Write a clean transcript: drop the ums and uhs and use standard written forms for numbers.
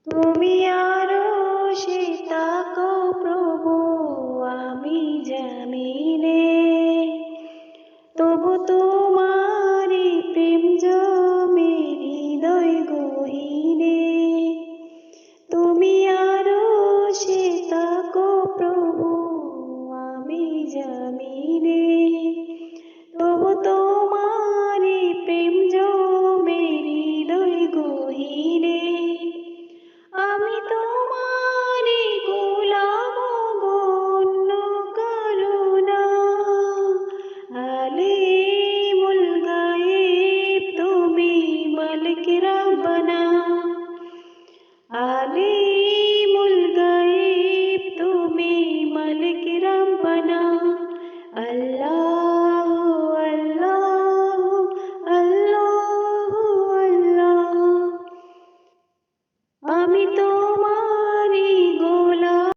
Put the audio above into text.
তুমি আরো সে তাকো প্রভু, আমি জামিনে তবু তোমারি প্রেম জমে হৃদয় গহীনে। তুমি আরো সে তাকো প্রভু, আমি জামিনে তবু তোমারি প্রেম জমে হৃদয় গহীনে। আমি তোমারি গোলাম গো, অন্য কারো না। আলিমুল গায়েব তুমি, মালিক রব্বানা। আলিমুল গায়েব তুমি, মালিক রব্বানা। আল্লাহ আল্লাহ আল্লাহ আল্লাহ। আমি তোমারি গোলাম।